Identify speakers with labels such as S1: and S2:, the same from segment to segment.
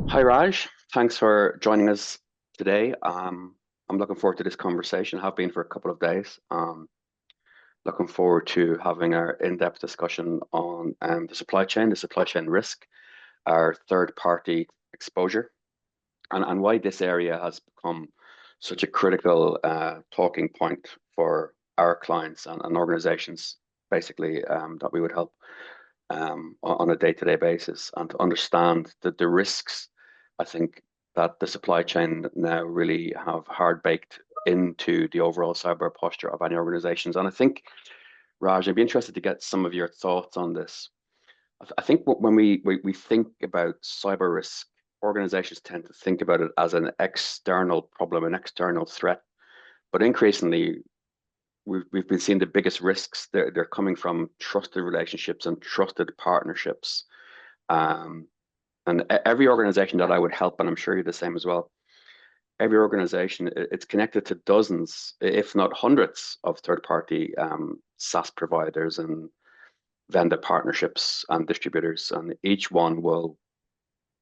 S1: Hi, Raj. Thanks for joining us today. I'm looking forward to this conversation. Have been for a couple of days. Looking forward to having our in-depth discussion on the supply chain risk, our third-party exposure, and why this area has become such a critical talking point for our clients and organizations, basically, that we would help on a day-to-day basis, and to understand that the risks, I think, that the supply chain now really have hard baked into the overall cyber posture of any organizations. And I think, Raj, I'd be interested to get some of your thoughts on this. I think when we think about cyber risk, organizations tend to think about it as an external problem, an external threat. But increasingly, we've been seeing the biggest risks. They're coming from trusted relationships and trusted partnerships. Um, and every organization that I would help, and I'm sure you're the same as well, every organization, it's connected to dozens, if not hundreds, of third-party SaaS providers and vendor partnerships and distributors, and each one will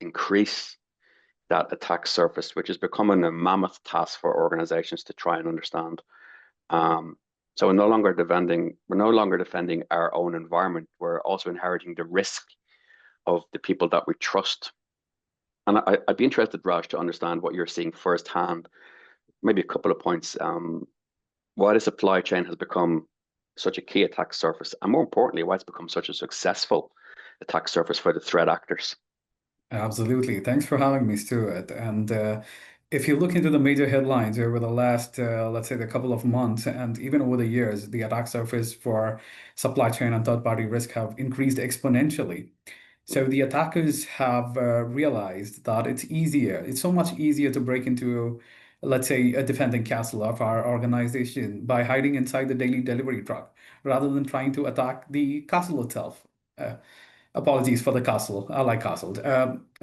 S1: increase that attack surface, which is becoming a mammoth task for organizations to try and understand. Um, so we're no longer defending our own environment. We're also inheriting the risk of the people that we trust. And I'd be interested, Raj, to understand what you're seeing firsthand. Maybe a couple of points. Why the supply chain has become such a key attack surface, and more importantly, why it's become such a successful attack surface for the threat actors.
S2: Absolutely. Thanks for having me, Stuart. And if you look into the major headlines over the last, let's say, the couple of months, and even over the years, the attack surface for supply chain and third-party risk have increased exponentially. So the attackers have realized that it's so much easier to break into, let's say, a defending castle of our organization by hiding inside the daily delivery truck rather than trying to attack the castle itself. Uh, Apologies for the castle. I like castles.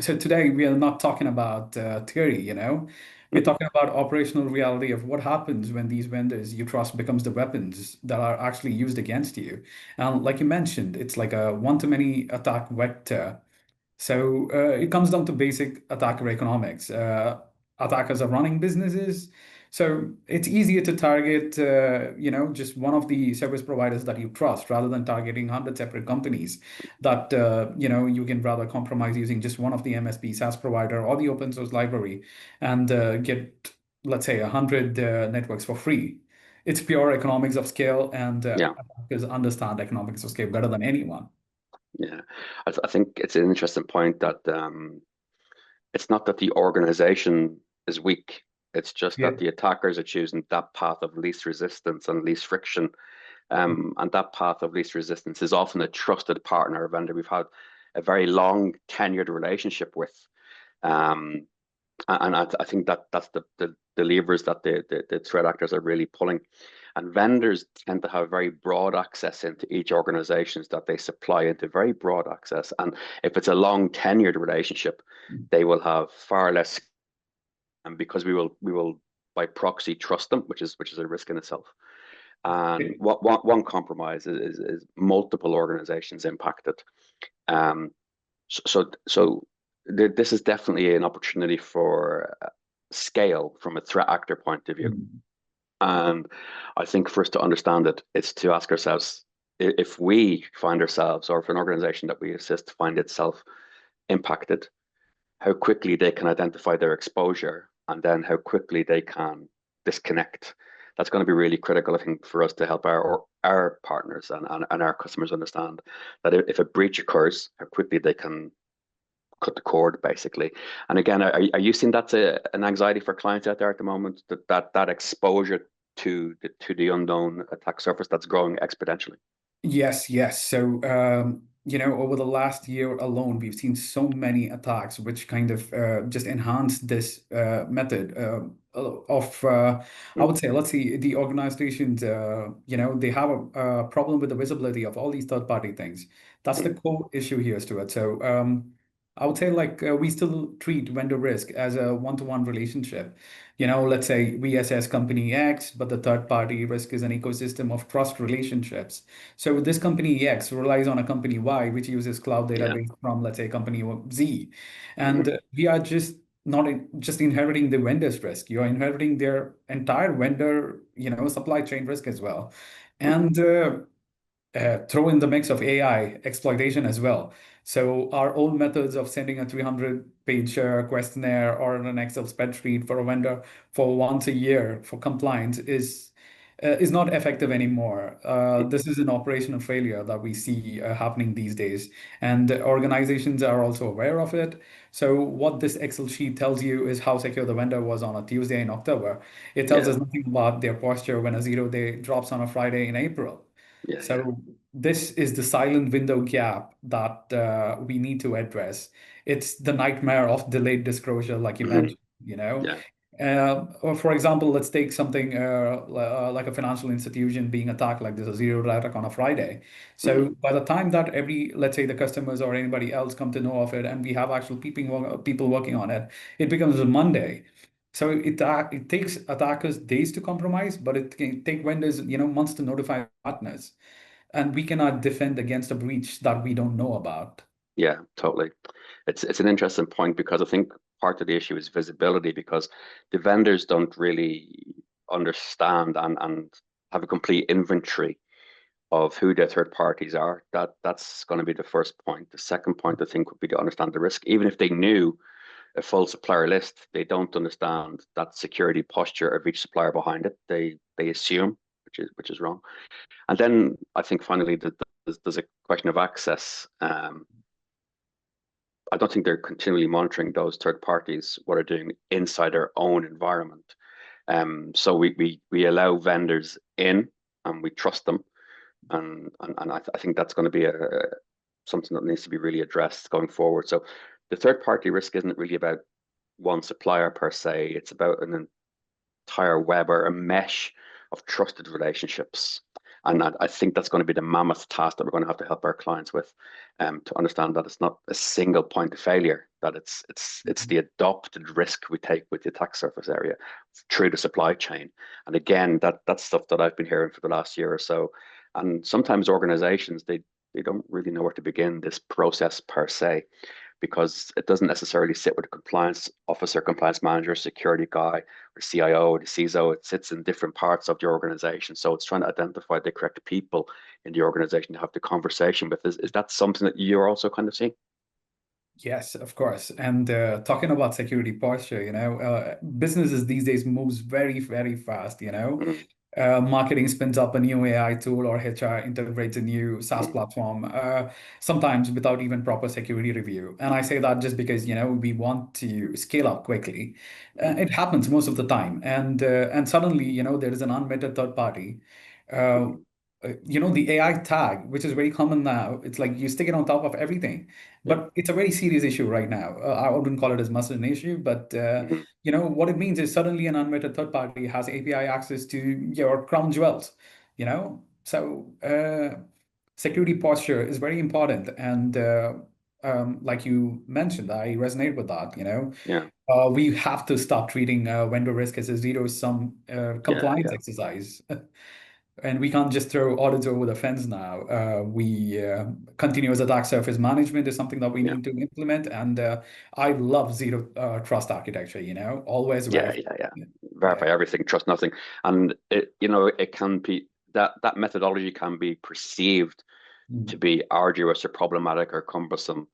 S2: So today we are not talking about theory, We're
S1: Mhm.
S2: talking about operational reality of what happens when these vendors you trust becomes the weapons that are actually used against you. And like you mentioned, it's like a one-to-many attack vector. So it comes down to basic attacker economics. Attackers are running businesses, so it's easier to target, just one of the service providers that you trust rather than targeting 100 separate companies that you can rather compromise using just one of the MSP SaaS provider or the open source library and get, let's say, 100 networks for free. It's pure economics of scale, and
S1: Yeah,
S2: attackers understand economics of scale better than anyone.
S1: yeah. I think it's an interesting point that it's not that the organization is weak. It's just
S2: Yeah.
S1: that the attackers are choosing that path of least resistance and least friction. And that path of least resistance is often a trusted partner or vendor we've had a very long tenured relationship with. Um, and I think that that's the levers that the threat actors are really pulling. And vendors tend to have very broad access into each organizations that they supply into, very broad access. And if it's a long tenured relationship, they will have far less, and because we will by proxy trust them, which is a risk in itself. And what one compromise is multiple organizations impacted. Um, this is definitely an opportunity for scale from a threat actor point of view. And I think for us to understand it, it's to ask ourselves, if we find ourselves, or if an organization that we assist find itself impacted, how quickly they can identify their exposure, and then how quickly they can disconnect. That's going to be really critical, I think, for us to help our partners and our customers understand that if a breach occurs, how quickly they can cut the cord, basically. And again, are you seeing that's an anxiety for clients out there at the moment, that exposure to the unknown attack surface that's growing exponentially?
S2: Yes, yes. So, over the last year alone, we've seen so many attacks, which kind of just enhance this method of, I would
S1: Mm,
S2: say, let's see, the organizations, they have a problem with the visibility of all these third-party things. That's the
S1: mm,
S2: core issue here, Stuart. So, I would say like we still treat vendor risk as a one-to-one relationship. Let's say we assess company X, but the third party risk is an ecosystem of trust relationships. So this company X relies on a company Y, which uses cloud
S1: Yeah.
S2: database from, let's say, company Z. And
S1: Hmm.
S2: we are just not just inheriting the vendor's risk. You're inheriting their entire vendor, supply chain risk as well.
S1: Hmm.
S2: And throw in the mix of AI exploitation as well. So our old methods of sending a 300-page questionnaire or an Excel spreadsheet for a vendor for once a year for compliance is not effective anymore. This is an operational failure that we see happening these days, and organizations are also aware of it. So what this Excel sheet tells you is how secure the vendor was on a Tuesday in October. It tells
S1: Yeah.
S2: us nothing about their posture when a zero day drops on a Friday in April.
S1: Yeah. Yeah.
S2: So this is the silent window gap that we need to address. It's the nightmare of delayed disclosure, like you
S1: Hmm.
S2: mentioned, you know.
S1: Yeah.
S2: Or for example, let's take something like a financial institution being attacked like this, a zero day attack on a Friday.
S1: Hmm.
S2: So by the time that let's say the customers or anybody else come to know of it, and we have actual people working on it, it becomes a Monday. So it takes attackers days to compromise, but it can take vendors, months to notify partners, and we cannot defend against a breach that we don't know about.
S1: Yeah, totally. It's an interesting point because I think part of the issue is visibility because the vendors don't really understand and have a complete inventory of who their third parties are. That's going to be the first point. The second point I think would be to understand the risk. Even if they knew a full supplier list, they don't understand that security posture of each supplier behind it. They assume, which is wrong. And then I think finally that there's a question of access. I don't think they're continually monitoring those third parties, what they're doing inside their own environment. So we allow vendors in and we trust them. And I think that's going to be something that needs to be really addressed going forward. So the third party risk isn't really about one supplier per se, it's about an entire web or a mesh of trusted relationships. And I think that's going to be the mammoth task that we're going to have to help our clients with, to understand that it's not a single point of failure, that it's the adopted risk we take with the attack surface area through the supply chain. And again, that's stuff that I've been hearing for the last year or so. And sometimes organizations they don't really know where to begin this process per se because it doesn't necessarily sit with a compliance officer, compliance manager, security guy, or CIO, or the CISO. It sits in different parts of the organization. So it's trying to identify the correct people in the organization to have the conversation with. Is that something that you're also kind of seeing?
S2: Yes, of course. And talking about security posture, businesses these days moves very, very fast,
S1: Mm,
S2: marketing spins up a new AI tool or HR integrates a new SaaS
S1: mm,
S2: platform, sometimes without even proper security review. And I say that just because, we want to scale up quickly.
S1: mm,
S2: It happens most of the time. And suddenly, there is an unvetted third party. Uh,
S1: mm,
S2: the AI tag, which is very common now, it's like you stick it on top of everything.
S1: yeah.
S2: But it's a very serious issue right now. I wouldn't call it as much an issue, but
S1: Mm,
S2: what it means is suddenly an unvetted third party has API access to your crown jewels, So security posture is very important. And like you mentioned, I resonate with that,
S1: yeah.
S2: We have to stop treating vendor risk as a zero-sum
S1: Yeah.
S2: compliance
S1: Yeah.
S2: exercise. And we can't just throw audits over the fence now. We Continuous attack surface management is something that we
S1: Yeah.
S2: need to implement. And I love zero trust architecture, always
S1: Yeah.
S2: verify.
S1: Yeah. Yeah.
S2: Yeah.
S1: Verify everything, trust nothing. And it can be that methodology can be perceived to
S2: Mm.
S1: be arduous or problematic or cumbersome.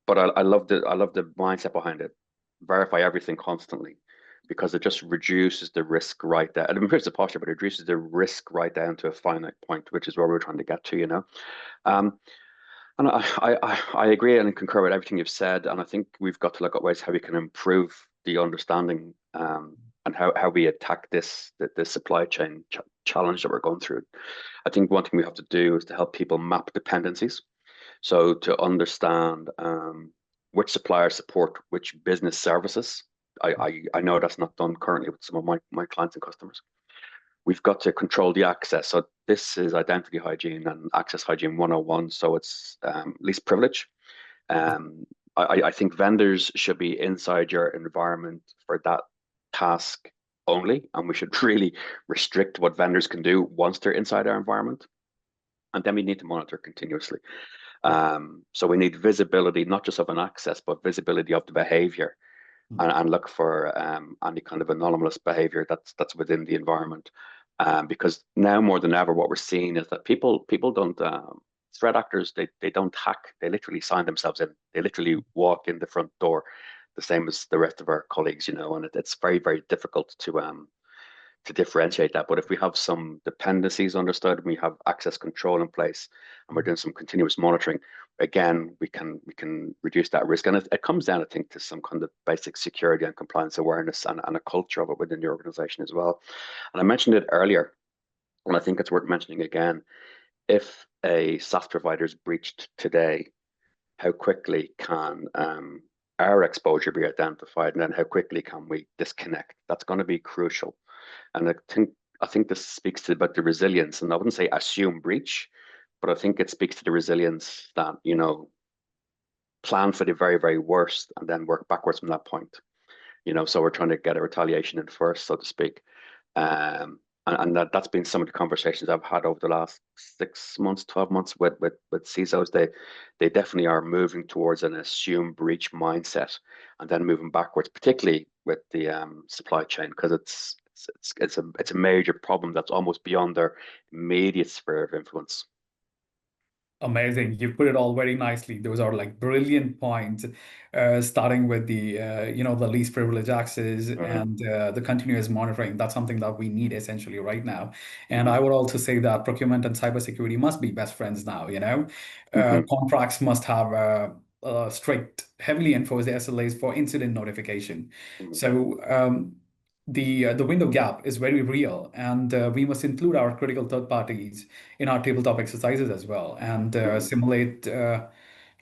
S1: But I love the mindset behind it. Verify everything constantly because it just reduces the risk right there. It improves the posture, but it reduces the risk right down to a finite point, which is where we're trying to get to. Um, and I agree and concur with everything you've said. And I think we've got to look at ways how we can improve the understanding, and how we attack this supply chain challenge that we're going through. I think one thing we have to do is to help people map dependencies. So to understand, which suppliers support which business services. I know that's not done currently with some of my clients and customers. We've got to control the access. So this is identity hygiene and access hygiene 101. So it's least privilege. Um, I think vendors should be inside your environment for that task only, and we should really restrict what vendors can do once they're inside our environment. And then we need to monitor continuously. So we need visibility, not just of an access, but visibility of the behavior, and look for any kind of anomalous behavior that's within the environment. Because now more than ever, what we're seeing is that people don't threat actors, they don't hack. They literally sign themselves in. They literally walk in the front door, the same as the rest of our colleagues, and it's very, very difficult to differentiate that. But if we have some dependencies understood, we have access control in place, and we're doing some continuous monitoring, again, we can reduce that risk. And it comes down, I think, to some kind of basic security and compliance awareness, and a culture of it within the organization as well. And I mentioned it earlier, and I think it's worth mentioning again. If a SaaS provider is breached today, how quickly can our exposure be identified, and then how quickly can we disconnect? That's going to be crucial. And I think this speaks to about the resilience, and I wouldn't say assume breach, but I think it speaks to the resilience that, plan for the very, very worst and then work backwards from that point. So we're trying to get a retaliation in first, so to speak. And that's been some of the conversations I've had over the last 6 months, 12 months with CISOs. They definitely are moving towards an assume breach mindset, and then moving backwards, particularly with the supply chain, because it's a major problem that's almost beyond their immediate sphere of influence.
S2: Amazing. You put it all very nicely. Those are like brilliant points, starting with the least privileged access
S1: Hmm.
S2: and the continuous monitoring. That's something that we need essentially right now. And
S1: Hmm.
S2: I would also say that procurement and cybersecurity must be best friends now.
S1: Hmm.
S2: Contracts must have strict, heavily enforced SLAs for incident notification.
S1: Hmm.
S2: So the window gap is very real, and we must include our critical third parties in our tabletop exercises as well, and
S1: Hmm.
S2: simulate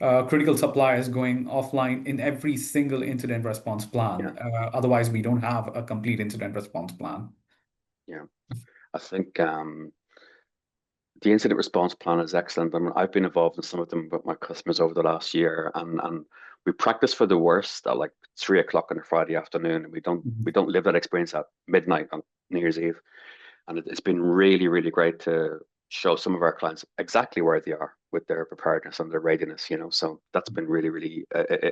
S2: critical suppliers going offline in every single incident response
S1: Yeah,
S2: plan. Otherwise, we don't have a complete incident response plan.
S1: yeah. I think the incident response plan is excellent. I mean, I've been involved in some of them with my customers over the last year, and we practice for the worst at like 3 o'clock on a Friday afternoon, and we don't we
S2: Mhm.
S1: don't live that experience at midnight on New Year's Eve. And it's been really, really great to show some of our clients exactly where they are with their preparedness and their readiness. So that's been really, really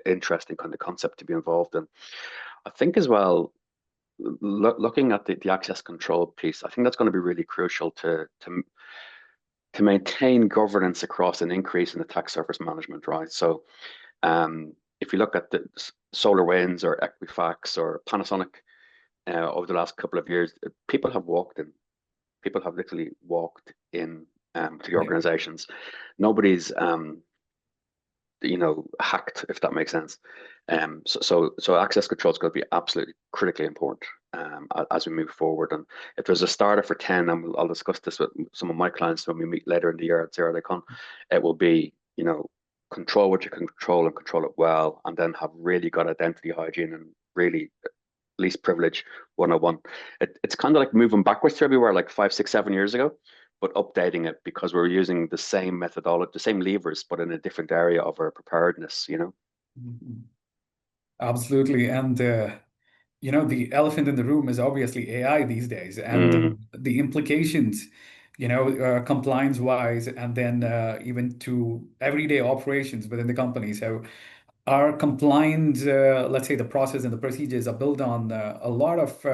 S1: interesting kind of concept to be involved in. I think as well, looking at the access control piece, I think that's going to be really crucial to maintain governance across an increase in attack surface management, right? So if you look at the SolarWinds or Equifax or Panasonic over the last couple of years, people have literally walked in to the
S2: Yeah.
S1: organizations. Nobody's hacked, if that makes sense. So access control is going to be absolutely critically important as we move forward. And if there's a starter for 10, and I'll discuss this with some of my clients when we meet later in the year at ZeroDayCon, it will be, control what you can control and control it well, and then have really got identity hygiene and really least privilege 101. It's kind of like moving backwards to everywhere like 5, 6, 7 years ago, but updating it because we're using the same methodology, the same levers, but in a different area of our preparedness.
S2: Mhm. Absolutely. And the elephant in the room is obviously AI these days, and
S1: Mm,
S2: the implications, compliance wise, and then even to everyday operations within the company. So our compliance, let's say the process and the procedures are built on a lot of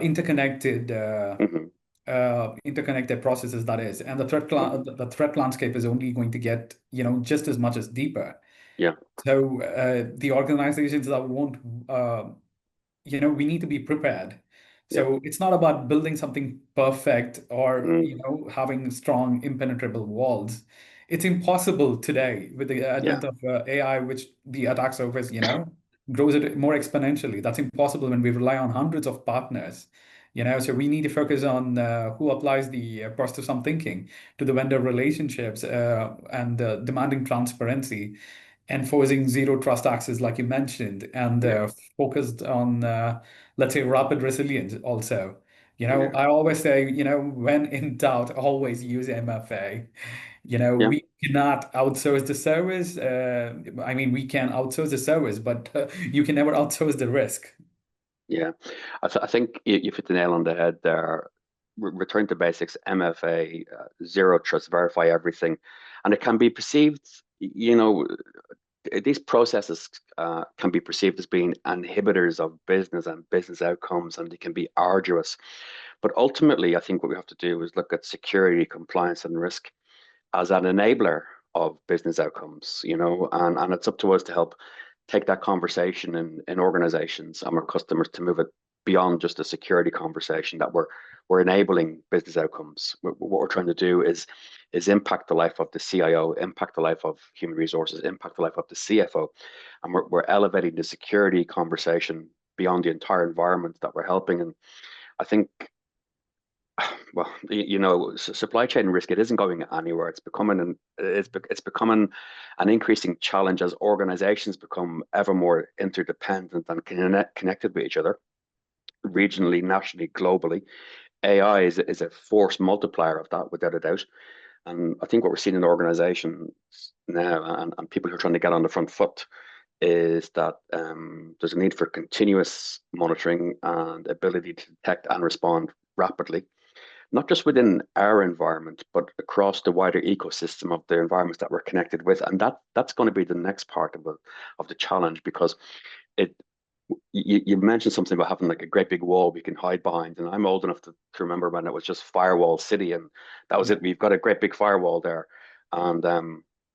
S2: interconnected
S1: hmm.
S2: interconnected processes, that is, and
S1: Hmm.
S2: the threat landscape is only going to get just as much as deeper.
S1: Yeah,
S2: So the organizations that won't we need to be prepared.
S1: yeah.
S2: So it's not about building something perfect or,
S1: Mm,
S2: having strong impenetrable walls. It's impossible today with the
S1: yeah,
S2: advent of AI, which the attack surface, grows it more exponentially. That's impossible when we rely on hundreds of partners. So we need to focus on who applies the process of some thinking to the vendor relationships and demanding transparency, enforcing zero trust access, like you mentioned, and
S1: yeah,
S2: focused on, let's say, rapid resilience also.
S1: Yeah,
S2: I always say, when in doubt, always use MFA.
S1: yeah,
S2: We cannot outsource the service. I mean, we can outsource the service, but you can never outsource the risk.
S1: yeah. I think you hit the nail on the head there. Return to basics, MFA, zero trust, verify everything, and it can be perceived. These processes can be perceived as being inhibitors of business and business outcomes, and they can be arduous. But ultimately, I think what we have to do is look at security, compliance, and risk as an enabler of business outcomes, and it's up to us to help take that conversation in organizations and our customers to move it beyond just a security conversation that we're enabling business outcomes. What we're trying to do is impact the life of the CIO, impact the life of human resources, impact the life of the CFO, and we're elevating the security conversation beyond the entire environment that we're helping. And I think well, supply chain risk, it isn't going anywhere. It's becoming an increasing challenge as organizations become ever more interdependent and connected with each other, regionally, nationally, globally. AI is a force multiplier of that, without a doubt. And I think what we're seeing in organizations now, and people who are trying to get on the front foot, is that there's a need for continuous monitoring and ability to detect and respond rapidly, not just within our environment, but across the wider ecosystem of the environments that we're connected with. And that's going to be the next part of the challenge, because it you mentioned something about having like a great big wall we can hide behind. And I'm old enough to remember when it was just firewall city, and that was
S2: Yeah,
S1: it. We've got a great big firewall there. And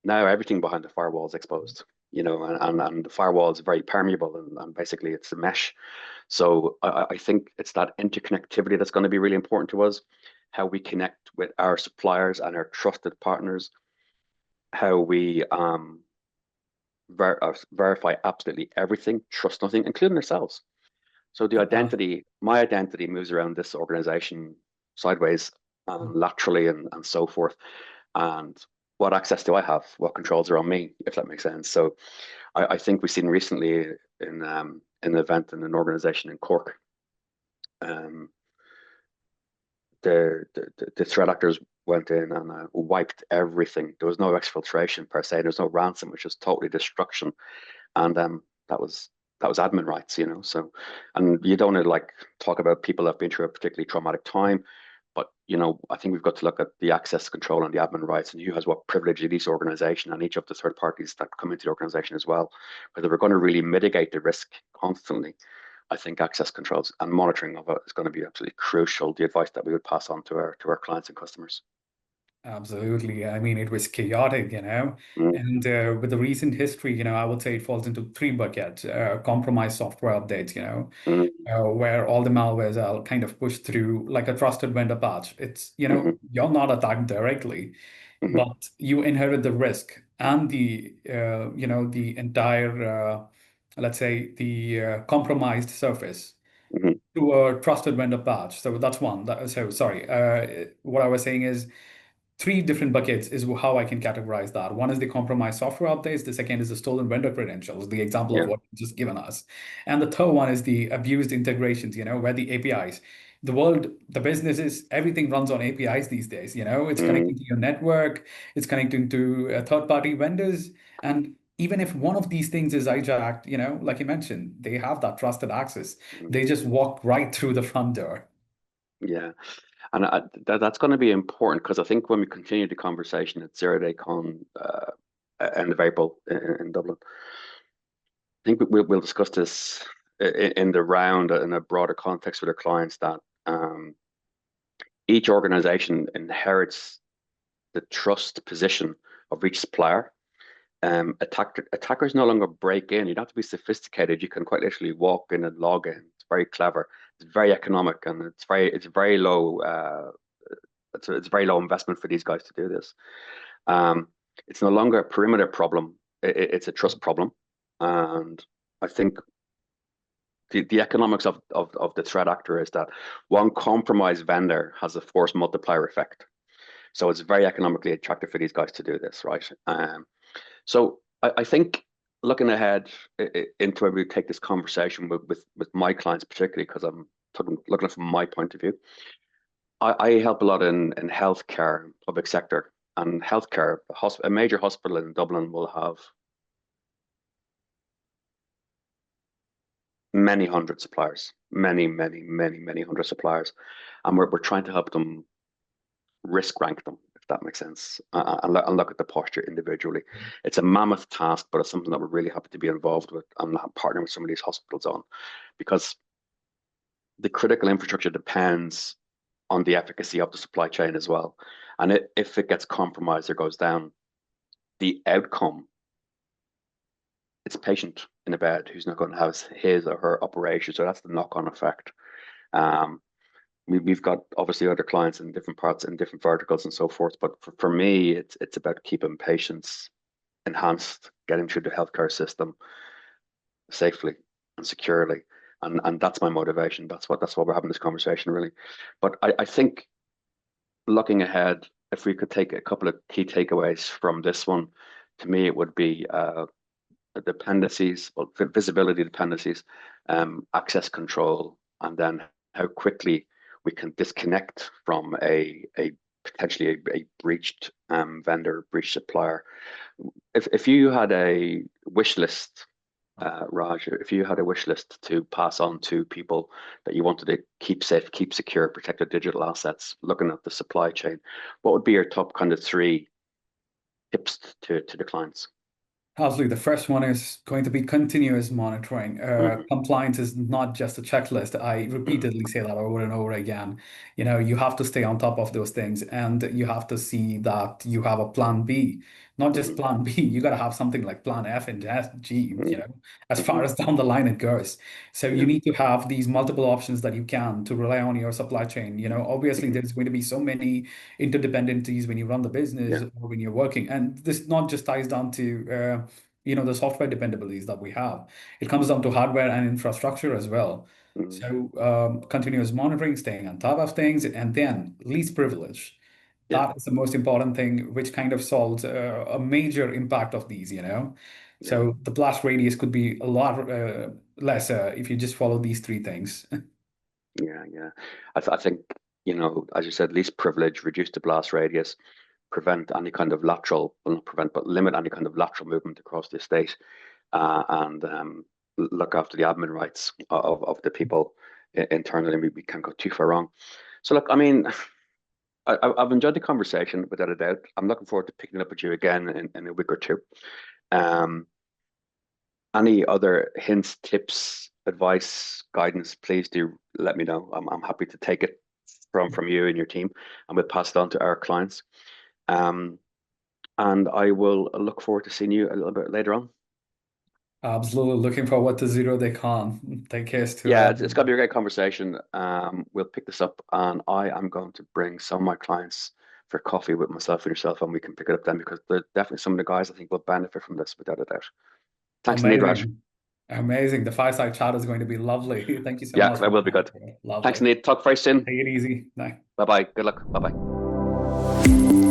S1: now everything behind the firewall is exposed, and the firewall is very permeable, and basically it's a mesh. So I think it's that interconnectivity that's going to be really important to us, how we connect with our suppliers and our trusted partners, how we verify absolutely everything, trust nothing, including ourselves. So
S2: yeah.
S1: my identity moves around this organization sideways and laterally and so forth. And what access do I have? What controls are on me, if that makes sense? So I think we've seen recently in an event in an organization in Cork, um, the threat actors went in and wiped everything. There was no exfiltration per se. There was no ransom, which was totally destruction. And that was admin rights, So, and you don't want to like talk about people that have been through a particularly traumatic time, but I think we've got to look at the access control and the admin rights and who has what privilege in each organization and each of the third parties that come into the organization as well. Whether we're going to really mitigate the risk constantly, I think access controls and monitoring of it is going to be absolutely crucial. The advice that we would pass on to our clients and customers.
S2: Absolutely. I mean, it was chaotic,
S1: Mm,
S2: and with the recent history, I would say it falls into three buckets. Compromised software updates,
S1: mm,
S2: where all the malwares are kind of pushed through like a trusted vendor patch. It's,
S1: mhm,
S2: you're not attacked directly,
S1: mhm,
S2: but you inherit the risk and the entire, let's say, the compromised surface
S1: mhm.
S2: to a trusted vendor patch. So that's one. So sorry, what I was saying is three different buckets is how I can categorize that. One is the compromised software updates. The second is the stolen vendor credentials, the example of
S1: Yeah.
S2: what you just given us. And the third one is the abused integrations, where the APIs, the world, the businesses, everything runs on APIs these days. It's
S1: Mm,
S2: connecting to your network, it's connecting to third-party vendors. And even if one of these things is hijacked, like you mentioned, they have that trusted access.
S1: mm.
S2: They just walk right through the front door.
S1: Yeah. And that's going to be important, because I think when we continue the conversation at ZeroDayCon end of April in Dublin, I think we'll discuss this in the round in a broader context with our clients, that each organization inherits the trust position of each supplier. Attackers no longer break in. You don't have to be sophisticated. You can quite literally walk in and log in. It's very clever. It's very economic, and it's very low. It's very low investment for these guys to do this. Um, it's no longer a perimeter problem. It's a trust problem, and I think the economics of the threat actor is that one compromised vendor has a force multiplier effect. So it's very economically attractive for these guys to do this, right? So I think looking ahead into where we take this conversation with my clients, particularly because looking at it from my point of view. I help a lot in healthcare, public sector, and healthcare. A major hospital in Dublin will have many hundred suppliers, many hundred suppliers, and we're trying to help them risk rank them, if that makes sense, and look at the posture individually. It's a mammoth task, but it's something that we're really happy to be involved with and partnering with some of these hospitals on, because the critical infrastructure depends on the efficacy of the supply chain as well. And if it gets compromised or goes down, the outcome, it's a patient in a bed who's not going to have his or her operation. So that's the knock-on effect. We've got obviously other clients in different parts and different verticals and so forth. But for me, it's about keeping patients enhanced, getting through the healthcare system safely and securely. And that's my motivation. That's why we're having this conversation, really. But I think looking ahead, if we could take a couple of key takeaways from this one, to me, it would be dependencies, well, visibility dependencies, access control, and then how quickly we can disconnect from a potentially a breached vendor, breached supplier. If you had a wish list, Raj, if you had a wish list to pass on to people that you wanted to keep safe, keep secure, protect their digital assets, looking at the supply chain, what would be your top kind of 3 tips to the clients?
S2: Absolutely. The first one is going to be continuous monitoring.
S1: Mhm.
S2: Compliance is not just a checklist. I repeatedly say that over and over again. You have to stay on top of those things, and you have to see that you have a plan B, not just
S1: Mhm.
S2: plan B. You got to have something like plan F and G,
S1: Mhm.
S2: as far
S1: Mhm.
S2: as down the line it goes. So you
S1: Yeah.
S2: need to have these multiple options that you can to rely on your supply chain. Obviously
S1: Mhm.
S2: there's going to be so many interdependencies when you run the business
S1: Yeah.
S2: or when you're working. And this not just ties down to the software dependencies that we have. It comes down to hardware and infrastructure as well.
S1: Mhm.
S2: So continuous monitoring, staying on top of things, and then least privilege.
S1: Yeah.
S2: That is the most important thing, which kind of solves a major impact of these.
S1: Yeah.
S2: So the blast radius could be a lot lesser if you just follow these 3 things.
S1: Yeah. Yeah. I think, as you said, least privilege, reduce the blast radius, prevent any kind of lateral, well, not prevent, but limit any kind of lateral movement across the estate, and look after the admin rights of the people internally. We can't go too far wrong. So, look, I mean, I've enjoyed the conversation without a doubt. I'm looking forward to picking up with you again in a week or two. Um, any other hints, tips, advice, guidance, please do let me know. I'm happy to take it from you and your team, and we'll pass it on to our clients. Um, and I will look forward to seeing you a little bit later on.
S2: Absolutely looking forward to Zero Day Con. Take care,
S1: Yeah,
S2: Stuart.
S1: it's going to be a great conversation. We'll pick this up, and I am going to bring some of my clients for coffee with myself and yourself, and we can pick it up then, because they're definitely some of the guys I think will benefit from this without a doubt. Thanks, Neeraj.
S2: Amazing. Amazing. The fireside chat is going to be lovely. Thank you so
S1: Yeah,
S2: much for
S1: that
S2: your
S1: will be
S2: time.
S1: good.
S2: Lovely.
S1: Thanks, Nate. Talk very soon.
S2: Take it easy. Bye.
S1: Bye bye. Good luck. Bye bye.